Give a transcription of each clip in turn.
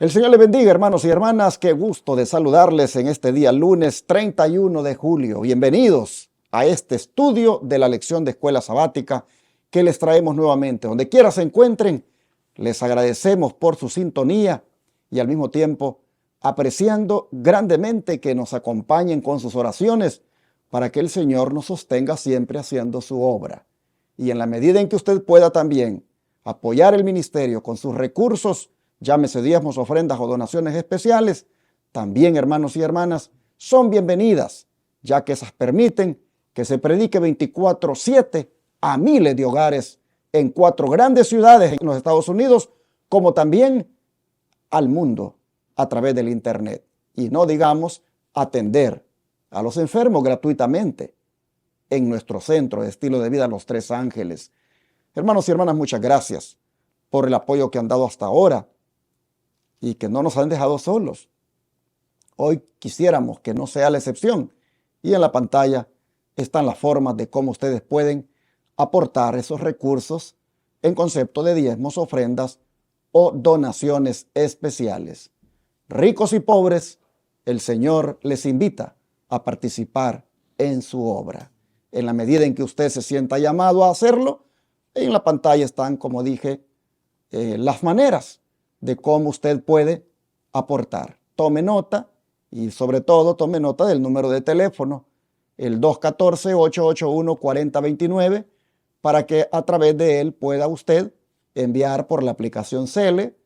El Señor les bendiga, hermanos y hermanas. Qué gusto de saludarles en este día lunes 31 de julio. Bienvenidos a este estudio de la lección de escuela sabática que les traemos nuevamente. Donde quiera se encuentren, les agradecemos por su sintonía y al mismo tiempo apreciando grandemente que nos acompañen con sus oraciones para que el Señor nos sostenga siempre haciendo su obra. Y en la medida en que usted pueda también apoyar el ministerio con sus recursos, llámese diezmos, ofrendas o donaciones especiales, también, hermanos y hermanas, son bienvenidas, ya que esas permiten que se predique 24/7 a miles de hogares en 4 grandes ciudades en los Estados Unidos, como también al mundo a través del Internet. Y no digamos atender a los enfermos gratuitamente en nuestro centro de estilo de vida Los Tres Ángeles. Hermanos y hermanas, muchas gracias por el apoyo que han dado hasta ahora y que no nos han dejado solos. Hoy quisiéramos que no sea la excepción. Y en la pantalla están las formas de cómo ustedes pueden aportar esos recursos en concepto de diezmos, ofrendas o donaciones especiales. Ricos y pobres, el Señor les invita a participar en su obra. En la medida en que usted se sienta llamado a hacerlo, en la pantalla están, como dije, las maneras de cómo usted puede aportar. Tome nota y sobre todo tome nota del número de teléfono, el 214-881-4029, para que a través de él pueda usted enviar por la aplicación Cele,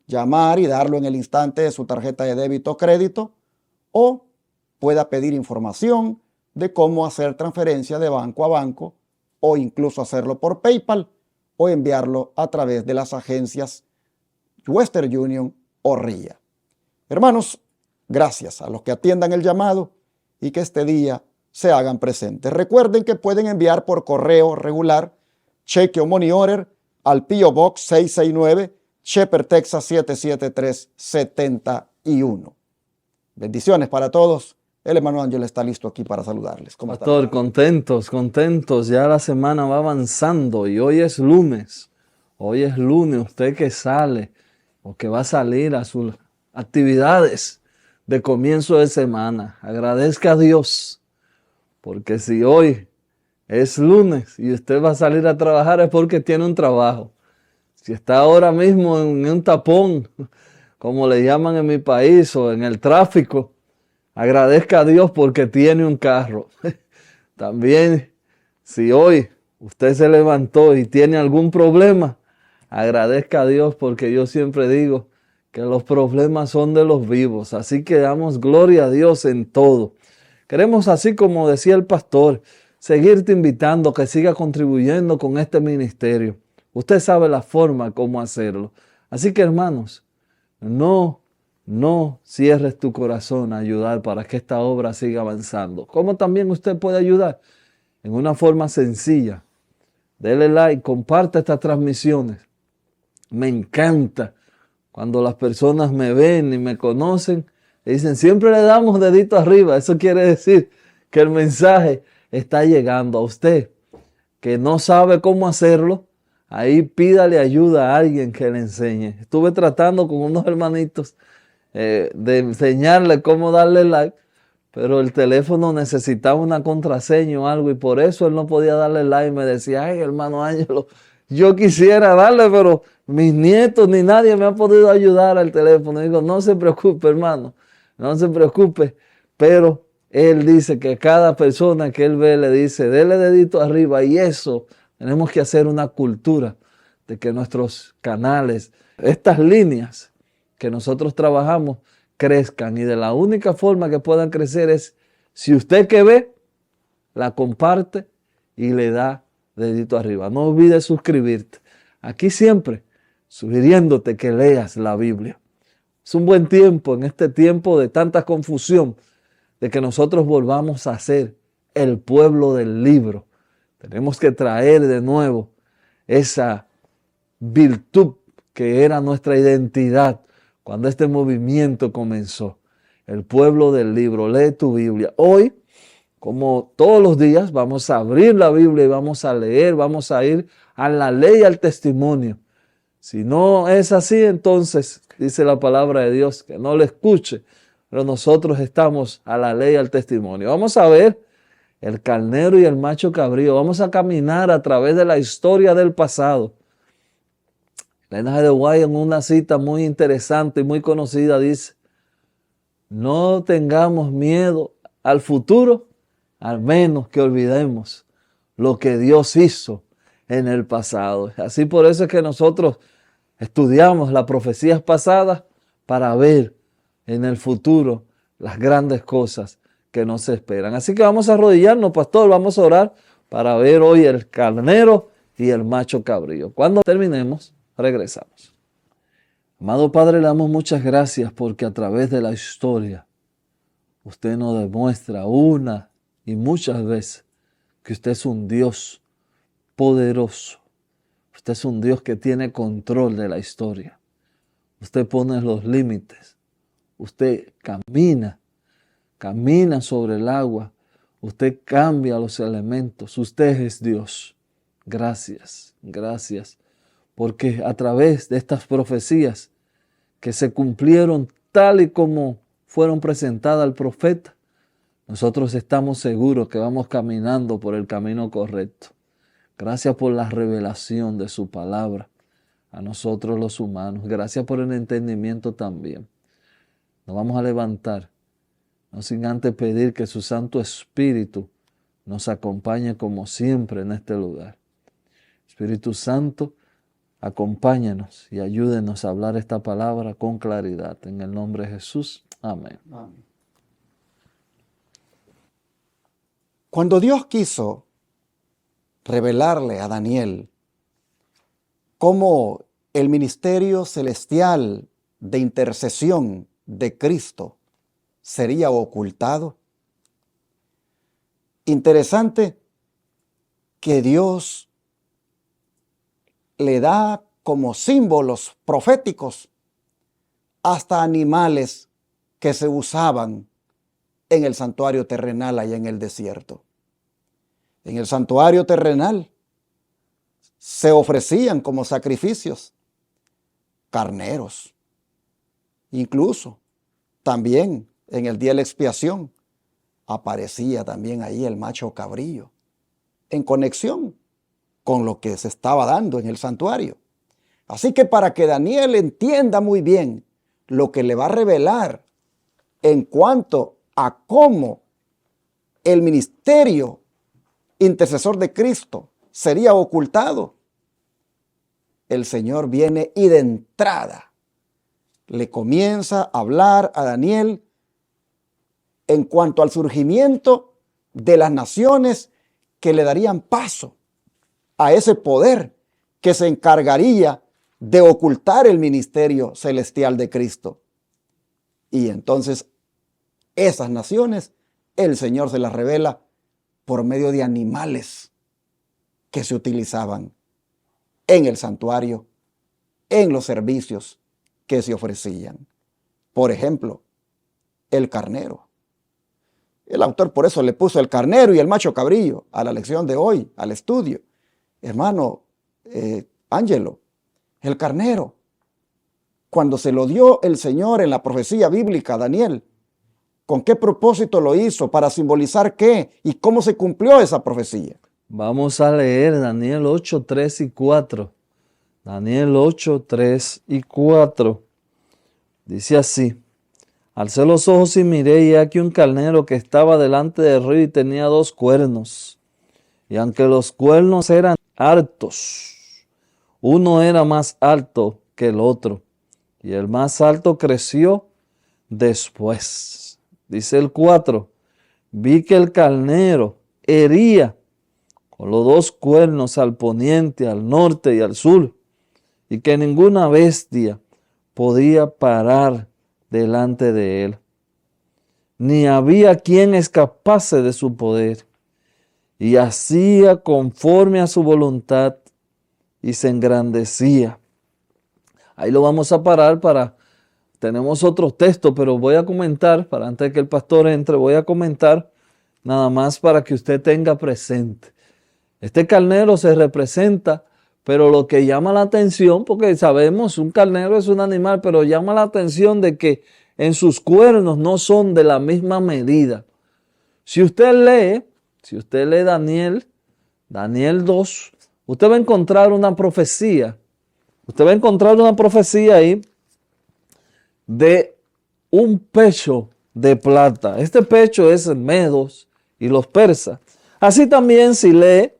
llamar y darlo en el instante de su tarjeta de débito o crédito, o pueda pedir información de cómo hacer transferencia de banco a banco, o incluso hacerlo por PayPal, o enviarlo a través de las agencias Western Union o RIA. Hermanos, gracias a los que atiendan el llamado y que este día se hagan presentes. Recuerden que pueden enviar por correo regular, cheque o money order al P.O. Box 669, Shepherd, Texas 77371. Bendiciones para todos. El hermano Ángel está listo aquí para saludarles. ¿Cómo están? Pastor, contentos. Ya la semana va avanzando y hoy es lunes. Hoy es lunes. Usted que sale o que va a salir a sus actividades de comienzo de semana, agradezca a Dios. Porque si hoy es lunes y usted va a salir a trabajar es porque tiene un trabajo. Si está ahora mismo en un tapón, como le llaman en mi país, o en el tráfico, agradezca a Dios porque tiene un carro. También, si hoy usted se levantó y tiene algún problema, agradezca a Dios porque yo siempre digo que los problemas son de los vivos. Así que damos gloria a Dios en todo. Queremos, así como decía el pastor, seguirte invitando a que siga contribuyendo con este ministerio. Usted sabe la forma cómo hacerlo. Así que, hermanos, no cierres tu corazón a ayudar para que esta obra siga avanzando. ¿Cómo también usted puede ayudar? En una forma sencilla. Dele like, comparte estas transmisiones. Me encanta cuando las personas me ven y me conocen y dicen, siempre le damos dedito arriba. Eso quiere decir que el mensaje está llegando a usted. Que no sabe cómo hacerlo, ahí pídale ayuda a alguien que le enseñe. Estuve tratando con unos hermanitos de enseñarle cómo darle like, pero el teléfono necesitaba una contraseña o algo y por eso él no podía darle like. Me decía, ay, hermano Ángelo, yo quisiera darle, pero mis nietos ni nadie me ha podido ayudar al teléfono. Digo, no se preocupe, hermano, no se preocupe, pero él dice que cada persona que él ve le dice, dele dedito arriba, y eso tenemos que hacer una cultura de que nuestros canales, estas líneas que nosotros trabajamos, crezcan. Y de la única forma que puedan crecer es si usted que ve, la comparte y le da dedito arriba. No olvides suscribirte. Aquí siempre sugiriéndote que leas la Biblia. Es un buen tiempo, en este tiempo de tanta confusión, de que nosotros volvamos a ser el pueblo del libro. Tenemos que traer de nuevo esa virtud que era nuestra identidad cuando este movimiento comenzó. El pueblo del libro. Lee tu Biblia. Hoy, como todos los días, vamos a abrir la Biblia y vamos a leer, vamos a ir a la ley y al testimonio. Si no es así, entonces dice la palabra de Dios que no le escuche, pero nosotros estamos a la ley y al testimonio. Vamos a ver el carnero y el macho cabrío. Vamos a caminar a través de la historia del pasado. Elena G. de White, en una cita muy interesante y muy conocida, dice: no tengamos miedo al futuro, al menos que olvidemos lo que Dios hizo en el pasado. Así por eso es que nosotros estudiamos las profecías pasadas para ver en el futuro las grandes cosas que nos esperan. Así que vamos a arrodillarnos, pastor, vamos a orar para ver hoy el carnero y el macho cabrío. Cuando terminemos, regresamos. Amado Padre, le damos muchas gracias porque a través de la historia usted nos demuestra una y muchas veces que usted es un Dios poderoso. Usted es un Dios que tiene control de la historia. Usted pone los límites. Usted camina sobre el agua. Usted cambia los elementos. Usted es Dios. Gracias, gracias. Porque a través de estas profecías que se cumplieron tal y como fueron presentadas al profeta, nosotros estamos seguros que vamos caminando por el camino correcto. Gracias por la revelación de su palabra a nosotros los humanos. Gracias por el entendimiento también. Nos vamos a levantar, no sin antes pedir que su Santo Espíritu nos acompañe como siempre en este lugar. Espíritu Santo, acompáñanos y ayúdenos a hablar esta palabra con claridad. En el nombre de Jesús. Amén. Amén. Cuando Dios quiso revelarle a Daniel cómo el ministerio celestial de intercesión de Cristo sería ocultado, interesante que Dios le da como símbolos proféticos hasta animales que se usaban en el santuario terrenal allá en el desierto. En el santuario terrenal se ofrecían como sacrificios carneros. Incluso también en el día de la expiación aparecía también ahí el macho cabrío en conexión con lo que se estaba dando en el santuario. Así que para que Daniel entienda muy bien lo que le va a revelar en cuanto a cómo el ministerio intercesor de Cristo sería ocultado, el Señor viene y de entrada le comienza a hablar a Daniel en cuanto al surgimiento de las naciones que le darían paso a ese poder que se encargaría de ocultar el ministerio celestial de Cristo. Y entonces esas naciones el Señor se las revela por medio de animales que se utilizaban en el santuario, en los servicios que se ofrecían. Por ejemplo, el carnero. El autor por eso le puso el carnero y el macho cabrillo a la lección de hoy, al estudio. Hermano Ángelo, el carnero, cuando se lo dio el Señor en la profecía bíblica a Daniel, ¿con qué propósito lo hizo? ¿Para simbolizar qué? ¿Y cómo se cumplió esa profecía? Vamos a leer Daniel 8, 3 y 4. Daniel 8, 3 y 4. Dice así: alcé los ojos y miré, y aquí un carnero que estaba delante del río y tenía 2 cuernos. Y aunque los cuernos eran hartos, uno era más alto que el otro, y el más alto creció después. Dice el 4, vi que el carnero hería con los 2 cuernos al poniente, al norte y al sur, y que ninguna bestia podía parar delante de él, ni había quien escapase de su poder, y hacía conforme a su voluntad, y se engrandecía. Ahí lo vamos a parar tenemos otros textos, pero voy a comentar, para antes de que el pastor entre, voy a comentar nada más para que usted tenga presente. Este carnero se representa Pero lo que llama la atención, porque sabemos, un carnero es un animal, pero llama la atención de que en sus cuernos no son de la misma medida. Si usted lee Daniel 2, usted va a encontrar una profecía. Usted va a encontrar una profecía ahí de un pecho de plata. Este pecho es medos y los persas. Así también si lee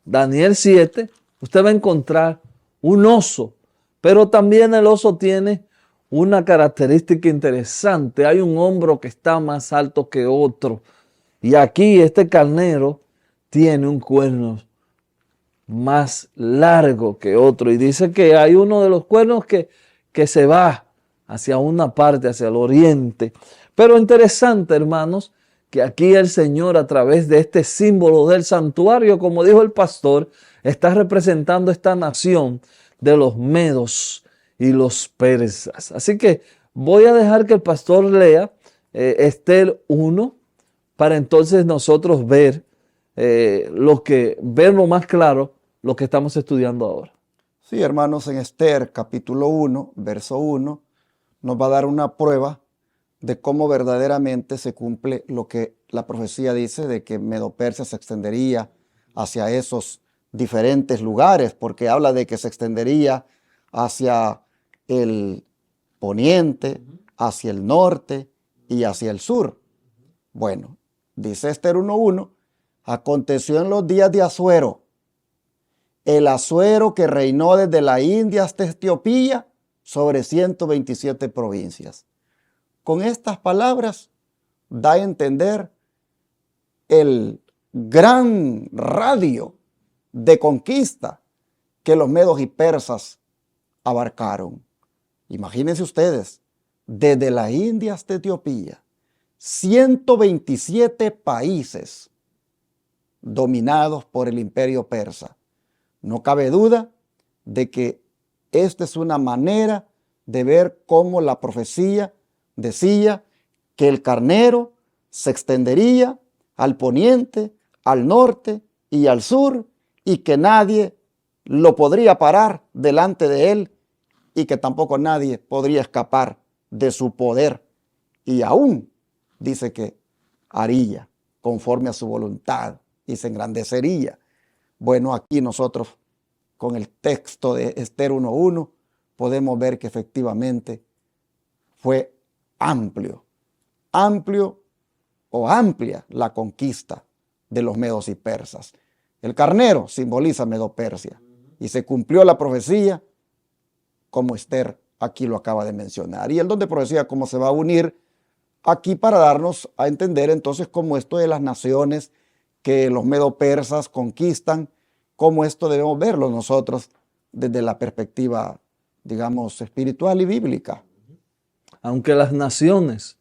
Daniel 7, usted va a encontrar un oso, pero también el oso tiene una característica interesante. Hay un hombro que está más alto que otro. Y aquí este carnero tiene un cuerno más largo que otro. Y dice que hay uno de los cuernos que se va hacia una parte, hacia el oriente. Pero interesante, hermanos, que aquí el Señor, a través de este símbolo del santuario, como dijo el pastor, está representando esta nación de los medos y los persas. Así que voy a dejar que el pastor lea Esther 1 para entonces nosotros ver verlo más claro lo que estamos estudiando ahora. Sí, hermanos, en Esther capítulo 1, verso 1, nos va a dar una prueba de cómo verdaderamente se cumple lo que la profecía dice de que Medo-Persia se extendería hacia esos diferentes lugares, porque habla de que se extendería hacia el poniente, hacia el norte y hacia el sur. Bueno, dice Esther 1:1, aconteció en los días de Asuero, el Asuero que reinó desde la India hasta Etiopía sobre 127 provincias. Con estas palabras da a entender el gran radio de conquista que los medos y persas abarcaron. Imagínense ustedes, desde la India hasta Etiopía, 127 países dominados por el imperio persa. No cabe duda de que esta es una manera de ver cómo la profecía decía que el carnero se extendería al poniente, al norte y al sur, y que nadie lo podría parar delante de él, y que tampoco nadie podría escapar de su poder. Y aún dice que haría conforme a su voluntad y se engrandecería. Bueno, aquí nosotros con el texto de Esther 1:1 podemos ver que efectivamente fue amplio o amplia la conquista de los medos y persas. El carnero simboliza Medo-Persia y se cumplió la profecía como Esther aquí lo acaba de mencionar. Y el don de profecía cómo se va a unir aquí para darnos a entender entonces cómo esto de las naciones que los medo-persas conquistan, cómo esto debemos verlo nosotros desde la perspectiva, digamos, espiritual y bíblica. Aunque las naciones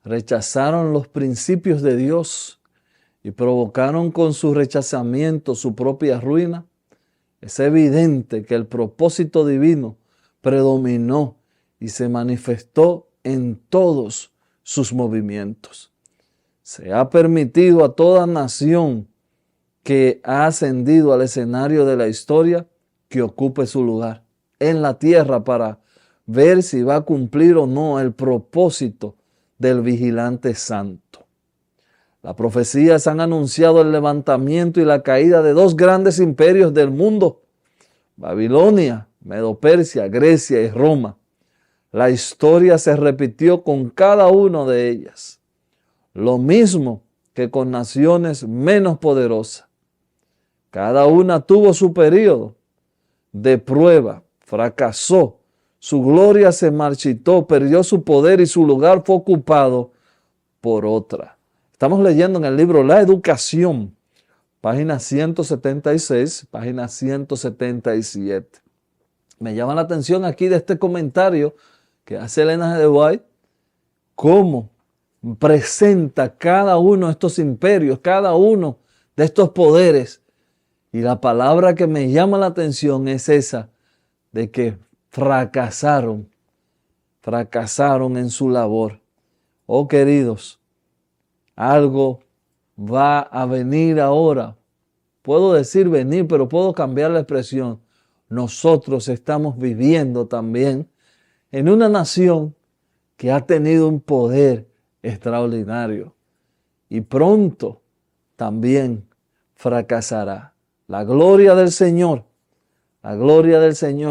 rechazaron los principios de Dios y provocaron con su rechazamiento su propia ruina, es evidente que el propósito divino predominó y se manifestó en todos sus movimientos. Se ha permitido a toda nación que ha ascendido al escenario de la historia que ocupe su lugar en la tierra para ver si va a cumplir o no el propósito del vigilante santo. Las profecías han anunciado el levantamiento y la caída de dos grandes imperios del mundo, Babilonia, Medo-Persia, Grecia y Roma. La historia se repitió con cada una de ellas, lo mismo que con naciones menos poderosas. Cada una tuvo su periodo de prueba, fracasó, su gloria se marchitó, perdió su poder y su lugar fue ocupado por otra. Estamos leyendo en el libro La Educación, página 176, página 177. Me llama la atención aquí de este comentario que hace Elena G. de White, cómo presenta cada uno de estos imperios, cada uno de estos poderes. Y la palabra que me llama la atención es esa, de que fracasaron en su labor. Oh queridos, algo va a venir ahora. Puedo decir venir, pero puedo cambiar la expresión. nosotros estamos viviendo también en una nación que ha tenido un poder extraordinario y pronto también fracasará. La gloria del Señor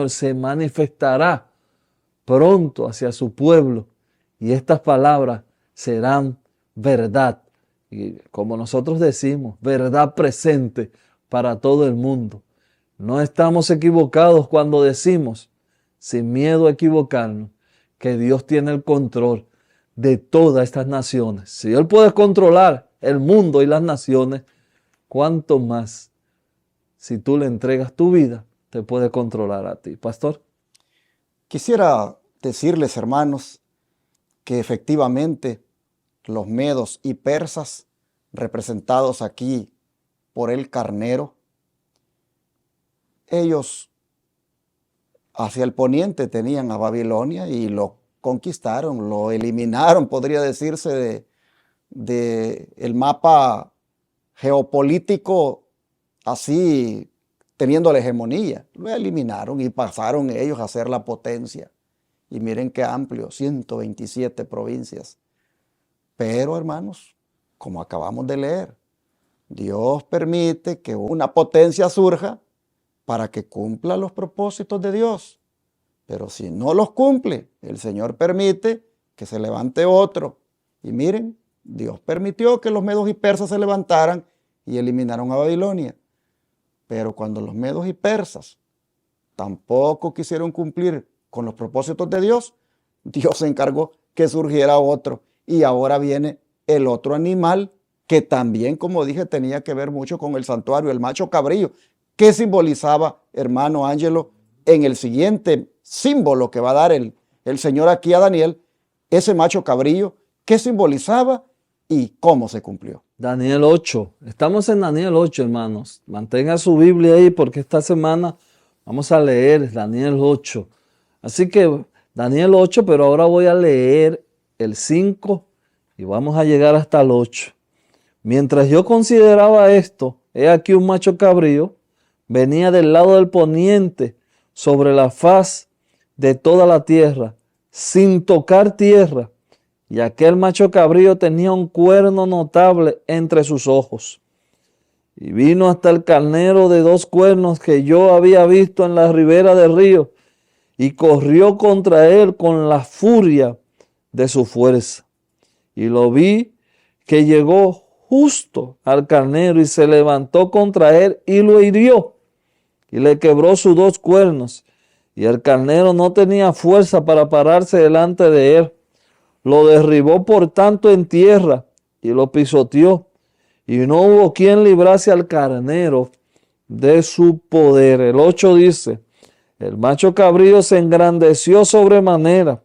se manifestará pronto hacia su pueblo y estas palabras serán verdad. Y como nosotros decimos, verdad presente para todo el mundo. No estamos equivocados cuando decimos, sin miedo a equivocarnos, que Dios tiene el control de todas estas naciones. Si Él puede controlar el mundo y las naciones, ¿cuánto más si tú le entregas tu vida, te puede controlar a ti? Pastor. Quisiera decirles, hermanos, que efectivamente los medos y persas, representados aquí por el carnero, ellos hacia el poniente tenían a Babilonia y lo conquistaron, lo eliminaron, podría decirse, de el mapa geopolítico, así teniendo la hegemonía. Lo eliminaron y pasaron ellos a ser la potencia. Y miren qué amplio, 127 provincias. Pero, hermanos, como acabamos de leer, Dios permite que una potencia surja para que cumpla los propósitos de Dios. Pero si no los cumple, el Señor permite que se levante otro. Y miren, Dios permitió que los medos y persas se levantaran y eliminaron a Babilonia. Pero cuando los medos y persas tampoco quisieron cumplir con los propósitos de Dios, Dios se encargó que surgiera otro. Y ahora viene el otro animal que también, como dije, tenía que ver mucho con el santuario, el macho cabrío. ¿Qué simbolizaba, hermano Ángelo, en el siguiente símbolo que va a dar el Señor aquí a Daniel? Ese macho cabrío, ¿qué simbolizaba y cómo se cumplió? Daniel 8. Estamos en Daniel 8, hermanos. Mantenga su Biblia ahí porque esta semana vamos a leer Daniel 8. Así que Daniel 8, pero ahora voy a leer el 5 y vamos a llegar hasta el 8. Mientras yo consideraba esto, he aquí un macho cabrío venía del lado del poniente sobre la faz de toda la tierra, sin tocar tierra. Y aquel macho cabrío tenía un cuerno notable entre sus ojos. Y vino hasta el carnero de 2 cuernos que yo había visto en la ribera del río, y corrió contra él con la furia de su fuerza. Y lo vi que llegó justo al carnero y se levantó contra él y lo hirió y le quebró sus 2 cuernos. Y el carnero no tenía fuerza para pararse delante de él. Lo derribó por tanto en tierra y lo pisoteó. Y no hubo quien librase al carnero de su poder. El 8 dice, el macho cabrío se engrandeció sobremanera,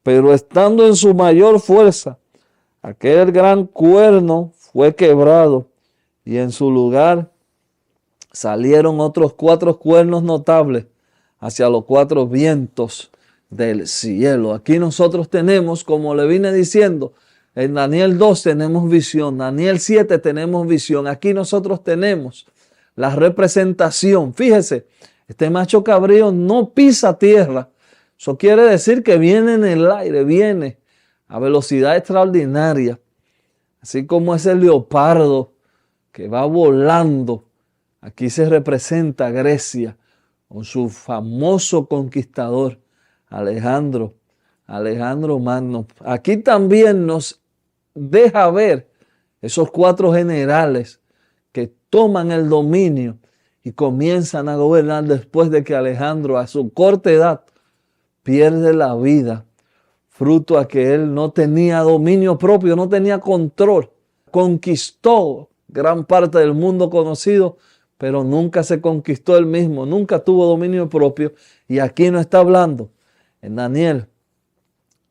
pero estando en su mayor fuerza, aquel gran cuerno fue quebrado y en su lugar salieron otros 4 cuernos notables hacia los 4 vientos del cielo. Aquí nosotros tenemos, como le vine diciendo, en Daniel 2 tenemos visión, Daniel 7 tenemos visión. Aquí nosotros tenemos la representación. Fíjese, este macho cabrío no pisa tierra. Eso quiere decir que viene en el aire, viene a velocidad extraordinaria. Así como ese leopardo que va volando. Aquí se representa Grecia con su famoso conquistador, Alejandro Magno. Aquí también nos deja ver esos 4 generales que toman el dominio y comienzan a gobernar después de que Alejandro a su corta edad pierde la vida, fruto a que él no tenía dominio propio, no tenía control. Conquistó gran parte del mundo conocido, pero nunca se conquistó él mismo, nunca tuvo dominio propio. Y aquí nos está hablando en Daniel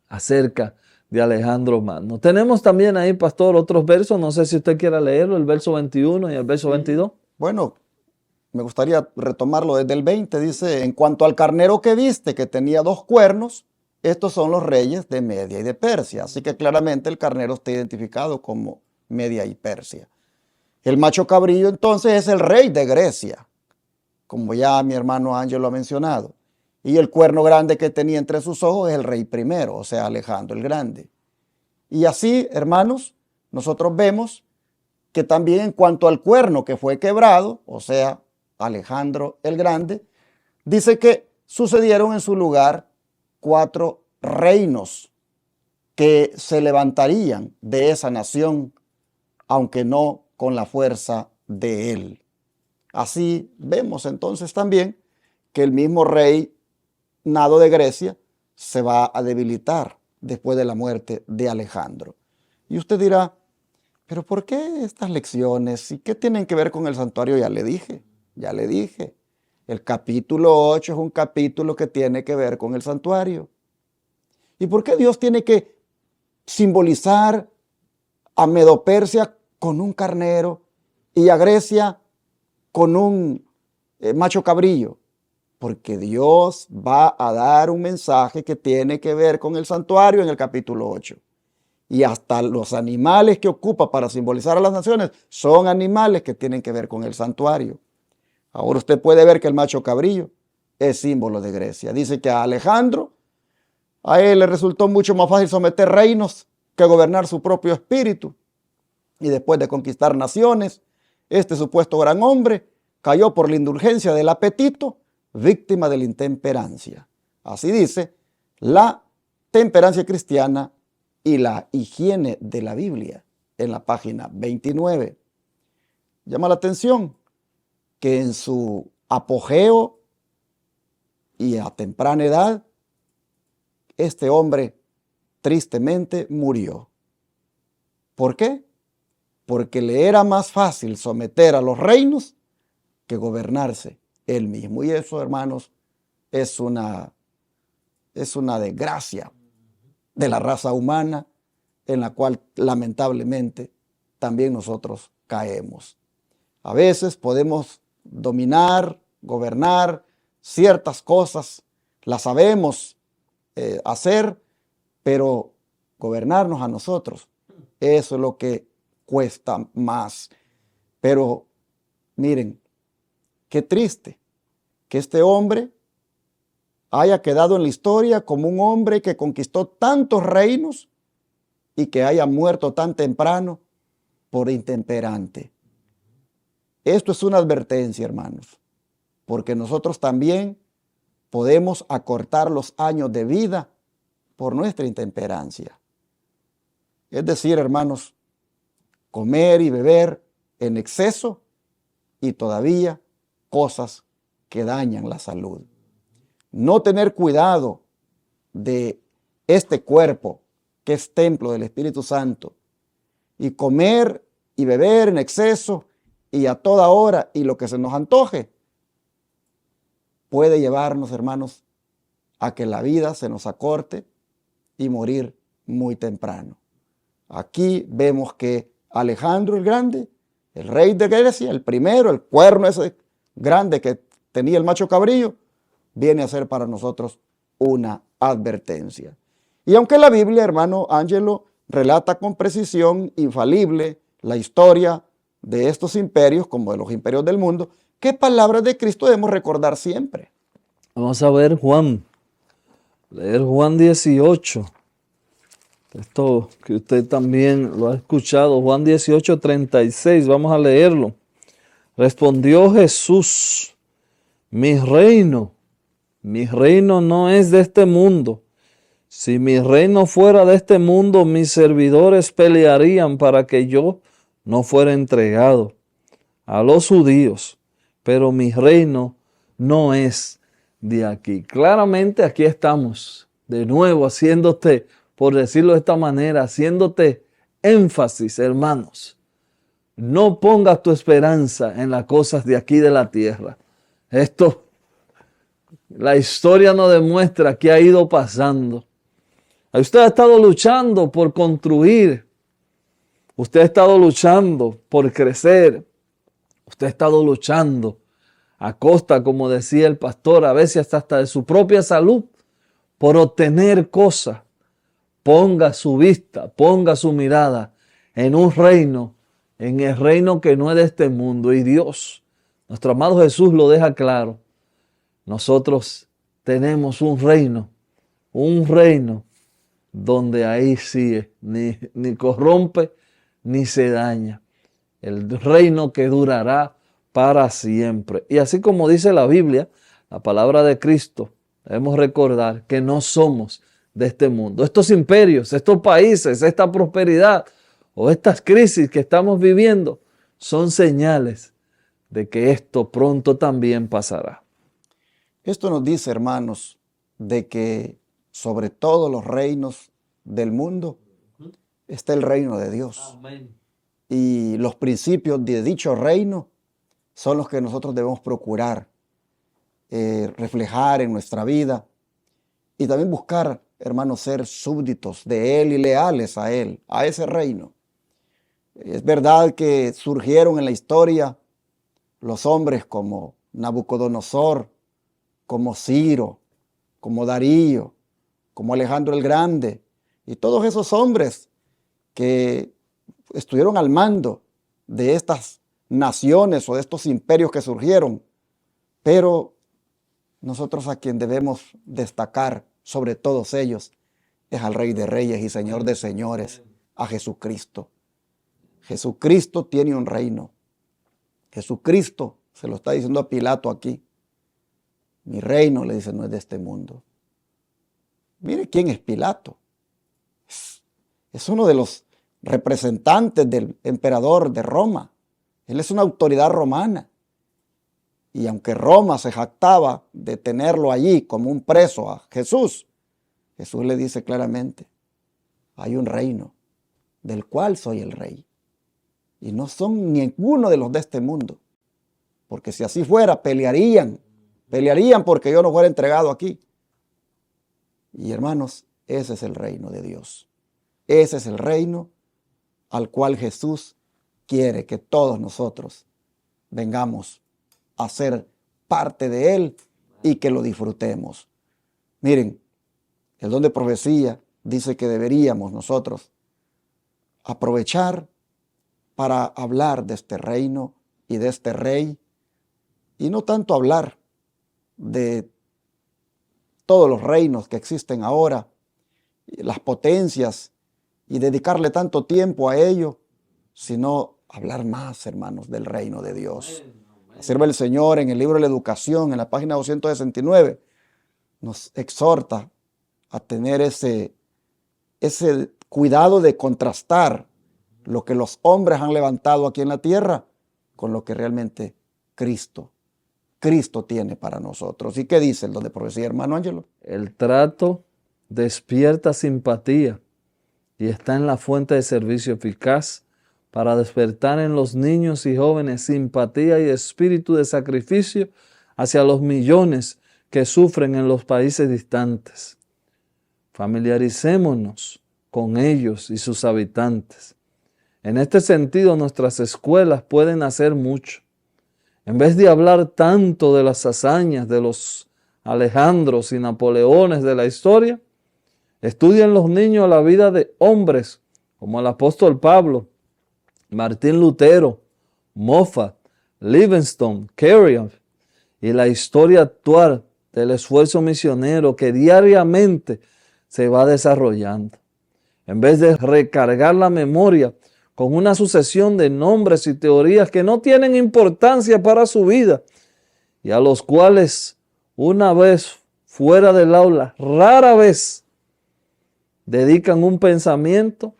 acerca de Alejandro Magno. Tenemos también ahí, pastor, otros versos, no sé si usted quiera leerlo, el verso 21 y el verso 22. Bueno, me gustaría retomarlo desde el 20. Dice, en cuanto al carnero que viste, que tenía 2 cuernos, estos son los reyes de Media y de Persia. Así que claramente el carnero está identificado como Media y Persia. El macho cabrillo entonces es el rey de Grecia. como ya mi hermano Ángel lo ha mencionado. Y el cuerno grande que tenía entre sus ojos es el rey primero, o sea, Alejandro el Grande. Y así, hermanos, nosotros vemos que también en cuanto al cuerno que fue quebrado, o sea, Alejandro el Grande, dice que sucedieron en su lugar 4 reinos que se levantarían de esa nación, aunque no con la fuerza de él. Así vemos entonces también que el mismo rey Nado de Grecia se va a debilitar después de la muerte de Alejandro. Y usted dirá, pero ¿por qué estas lecciones? ¿Y qué tienen que ver con el santuario? Ya le dije. El capítulo 8 es un capítulo que tiene que ver con el santuario. ¿Y por qué Dios tiene que simbolizar a Medo-Persia con un carnero y a Grecia con un macho cabrillo? Porque Dios va a dar un mensaje que tiene que ver con el santuario en el capítulo 8. Y hasta los animales que ocupa para simbolizar a las naciones son animales que tienen que ver con el santuario. Ahora usted puede ver que el macho cabrillo es símbolo de Grecia. Dice que a Alejandro, a él le resultó mucho más fácil someter reinos que gobernar su propio espíritu. Y después de conquistar naciones, este supuesto gran hombre cayó por la indulgencia del apetito, víctima de la intemperancia. Así dice la temperancia cristiana y la higiene de la Biblia en la página 29. Llama la atención que en su apogeo y a temprana edad, este hombre tristemente murió. ¿Por qué? Porque le era más fácil someter a los reinos que gobernarse él mismo. Y eso, hermanos, es una desgracia de la raza humana en la cual lamentablemente también nosotros caemos. A veces podemos dominar, gobernar ciertas cosas, las sabemos hacer, pero gobernarnos a nosotros, eso es lo que cuesta más. Pero miren, qué triste que este hombre haya quedado en la historia como un hombre que conquistó tantos reinos y que haya muerto tan temprano por intemperante. Esto es una advertencia, hermanos, porque nosotros también podemos acortar los años de vida por nuestra intemperancia. Es decir, hermanos, comer y beber en exceso y todavía cosas que dañan la salud. No tener cuidado de este cuerpo que es templo del Espíritu Santo y comer y beber en exceso y a toda hora y lo que se nos antoje puede llevarnos, hermanos, a que la vida se nos acorte y morir muy temprano. Aquí vemos que Alejandro el Grande, el rey de Grecia, el primero, el cuerno ese grande que tenía el macho cabrillo, viene a ser para nosotros una advertencia. Y aunque la Biblia, hermano Ángelo, relata con precisión infalible la historia de estos imperios, como de los imperios del mundo, ¿qué palabras de Cristo debemos recordar siempre? Vamos a ver leer Juan 18. Esto que usted también lo ha escuchado, Juan 18, 36, vamos a leerlo. Respondió Jesús, mi reino no es de este mundo. Si mi reino fuera de este mundo, mis servidores pelearían para que yo no fuera entregado a los judíos, pero mi reino no es de aquí. Claramente aquí estamos de nuevo haciéndote, por decirlo de esta manera, haciéndote énfasis, hermanos. No pongas tu esperanza en las cosas de aquí de la tierra. La historia nos demuestra que ha ido pasando. Usted ha estado luchando por construir. Usted ha estado luchando por crecer. Usted ha estado luchando a costa, como decía el pastor, a veces hasta de su propia salud, por obtener cosas. Ponga su vista, ponga su mirada en un reino, en el reino que no es de este mundo. Y Dios Nuestro amado Jesús lo deja claro. Nosotros tenemos un reino donde ahí sí ni corrompe ni se daña. El reino que durará para siempre. Y así como dice la Biblia, la palabra de Cristo, debemos recordar que no somos de este mundo. Estos imperios, estos países, esta prosperidad o estas crisis que estamos viviendo son señales de que esto pronto también pasará. Esto nos dice, hermanos, de que sobre todos los reinos del mundo está el reino de Dios. Amén. Y los principios de dicho reino son los que nosotros debemos procurar reflejar en nuestra vida y también buscar, hermanos, ser súbditos de Él y leales a Él, a ese reino. Es verdad que surgieron en la historia los hombres como Nabucodonosor, como Ciro, como Darío, como Alejandro el Grande, y todos esos hombres que estuvieron al mando de estas naciones o de estos imperios que surgieron, pero nosotros a quien debemos destacar sobre todos ellos es al Rey de Reyes y Señor de Señores, a Jesucristo. Jesucristo tiene un reino. Jesucristo se lo está diciendo a Pilato aquí. Mi reino, le dice, no es de este mundo. Mire quién es Pilato. Es uno de los representantes del emperador de Roma. Él es una autoridad romana. Y aunque Roma se jactaba de tenerlo allí como un preso a Jesús, Jesús le dice claramente, hay un reino del cual soy el rey. Y no son ninguno de los de este mundo. Porque si así fuera, pelearían porque yo no fuera entregado aquí. Y hermanos, ese es el reino de Dios. Ese es el reino al cual Jesús quiere que todos nosotros vengamos a ser parte de Él y que lo disfrutemos. Miren, el don de profecía dice que deberíamos nosotros aprovechar para hablar de este reino y de este rey, y no tanto hablar de todos los reinos que existen ahora, las potencias, y dedicarle tanto tiempo a ello, sino hablar más, hermanos, del reino de Dios. Sirve el Señor en el libro de la Educación, en la página 269, nos exhorta a tener ese cuidado de contrastar lo que los hombres han levantado aquí en la tierra con lo que realmente Cristo tiene para nosotros. ¿Y qué dice el don de profecía, hermano Ángelo? El trato despierta simpatía y está en la fuente de servicio eficaz para despertar en los niños y jóvenes simpatía y espíritu de sacrificio hacia los millones que sufren en los países distantes. Familiaricémonos con ellos y sus habitantes. En este sentido, nuestras escuelas pueden hacer mucho. En vez de hablar tanto de las hazañas de los Alejandros y Napoleones de la historia, estudien los niños la vida de hombres como el apóstol Pablo, Martín Lutero, Moffat, Livingstone, Carrier, y la historia actual del esfuerzo misionero que diariamente se va desarrollando. En vez de recargar la memoria con una sucesión de nombres y teorías que no tienen importancia para su vida y a los cuales una vez fuera del aula, rara vez dedican un pensamiento,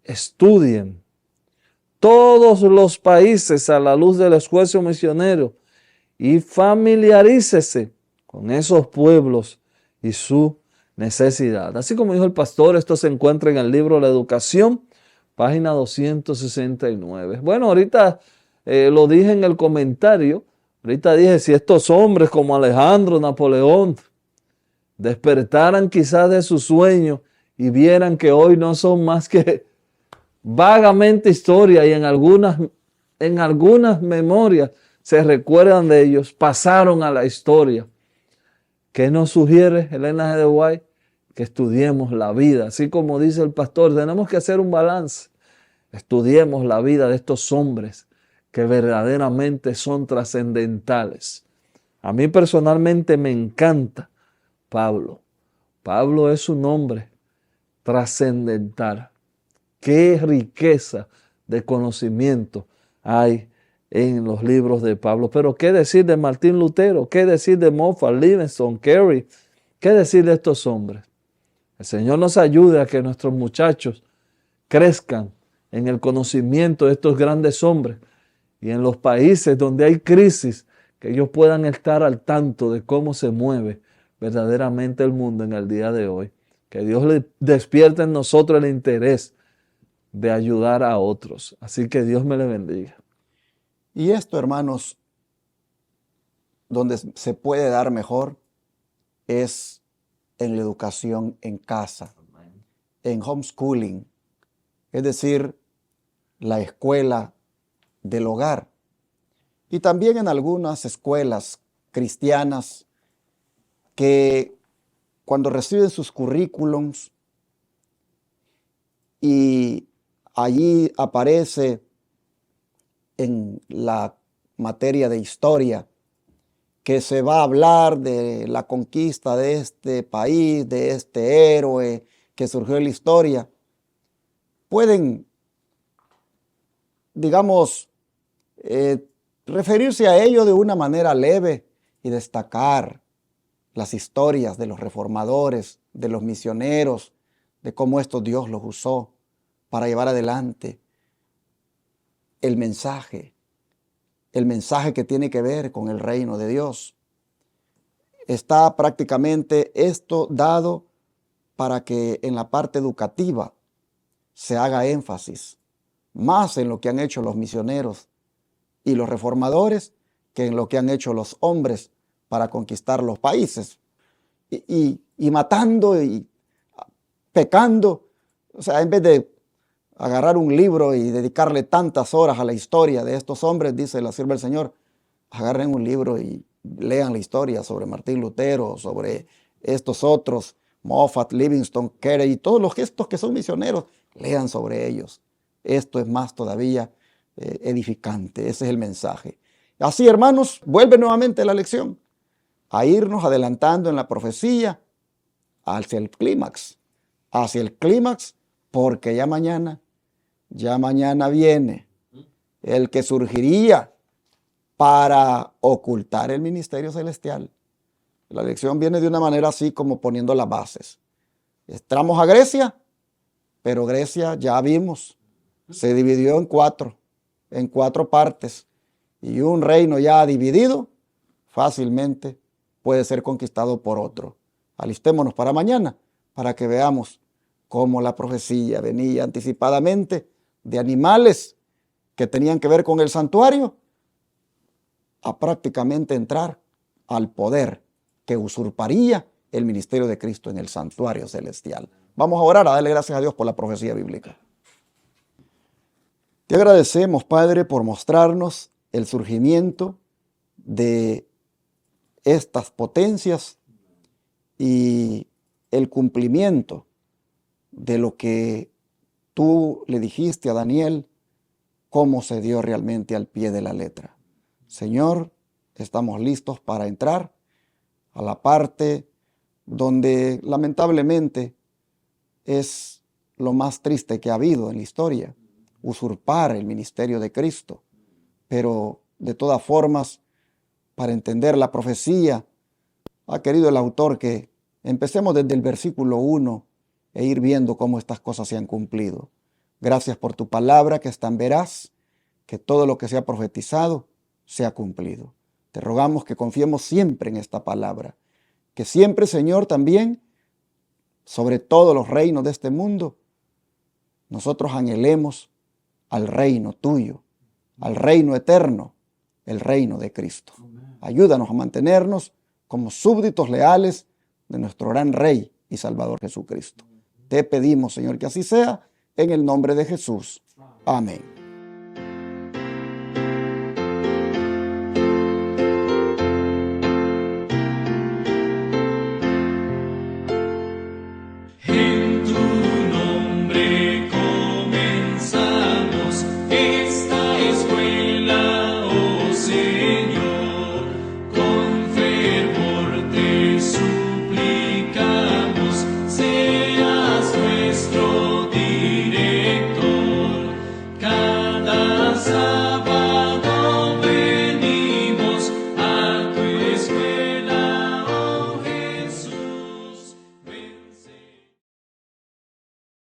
estudien todos los países a la luz del esfuerzo misionero y familiarícese con esos pueblos y su necesidad. Así como dijo el pastor, esto se encuentra en el libro La Educación, página 269. Bueno, ahorita lo dije en el comentario, ahorita dije, si estos hombres como Alejandro, Napoleón, despertaran quizás de su sueño y vieran que hoy no son más que vagamente historia y en algunas memorias se recuerdan de ellos, pasaron a la historia. ¿Qué nos sugiere Elena G. de White? Que estudiemos la vida. Así como dice el pastor, tenemos que hacer un balance. Estudiemos la vida de estos hombres que verdaderamente son trascendentales. A mí personalmente me encanta Pablo. Pablo es un hombre trascendental. Qué riqueza de conocimiento hay en los libros de Pablo. Pero ¿qué decir de Martín Lutero? ¿Qué decir de Moffat, Livingston, Carey? ¿Qué decir de estos hombres? El Señor nos ayude a que nuestros muchachos crezcan en el conocimiento de estos grandes hombres y en los países donde hay crisis, que ellos puedan estar al tanto de cómo se mueve verdaderamente el mundo en el día de hoy. Que Dios le despierte en nosotros el interés de ayudar a otros. Así que Dios me le bendiga. Y esto, hermanos, donde se puede dar mejor es en la educación en casa, en homeschooling, es decir, la escuela del hogar. Y también en algunas escuelas cristianas que cuando reciben sus currículums y allí aparece en la materia de historia que se va a hablar de la conquista de este país, de este héroe que surgió en la historia, pueden, digamos, referirse a ello de una manera leve y destacar las historias de los reformadores, de los misioneros, de cómo estos Dios los usó para llevar adelante el mensaje que tiene que ver con el reino de Dios. Está prácticamente esto dado para que en la parte educativa se haga énfasis más en lo que han hecho los misioneros y los reformadores que en lo que han hecho los hombres para conquistar los países. Y matando y pecando, o sea, en vez de agarrar un libro y dedicarle tantas horas a la historia de estos hombres, dice la sierva del Señor, agarren un libro y lean la historia sobre Martín Lutero, sobre estos otros, Moffat, Livingston, Carey y todos los estos que son misioneros, lean sobre ellos. Esto es más todavía edificante, ese es el mensaje. Así, hermanos, vuelve nuevamente la lección a irnos adelantando en la profecía hacia el clímax, porque ya mañana viene el que surgiría para ocultar el ministerio celestial. La lección viene de una manera así como poniendo las bases. Entramos a Grecia, pero Grecia ya vimos, se dividió en cuatro partes, y un reino ya dividido fácilmente puede ser conquistado por otro. Alistémonos para mañana, para que veamos cómo la profecía venía anticipadamente de animales que tenían que ver con el santuario a prácticamente entrar al poder que usurparía el ministerio de Cristo en el santuario celestial. Vamos a orar, a darle gracias a Dios por la profecía bíblica. Te agradecemos, Padre, por mostrarnos el surgimiento de estas potencias y el cumplimiento de lo que tú le dijiste a Daniel, cómo se dio realmente al pie de la letra. Señor, estamos listos para entrar a la parte donde lamentablemente es lo más triste que ha habido en la historia, usurpar el ministerio de Cristo. Pero de todas formas, para entender la profecía, ha querido el autor que empecemos desde el versículo 1 e ir viendo cómo estas cosas se han cumplido. Gracias por tu palabra que es tan veraz, que todo lo que se ha profetizado se ha cumplido. Te rogamos que confiemos siempre en esta palabra, que siempre, Señor, también, sobre todos los reinos de este mundo, nosotros anhelemos al reino tuyo, al reino eterno, el reino de Cristo. Ayúdanos a mantenernos como súbditos leales de nuestro gran Rey y Salvador Jesucristo. Te pedimos, Señor, que así sea, en el nombre de Jesús. Amén.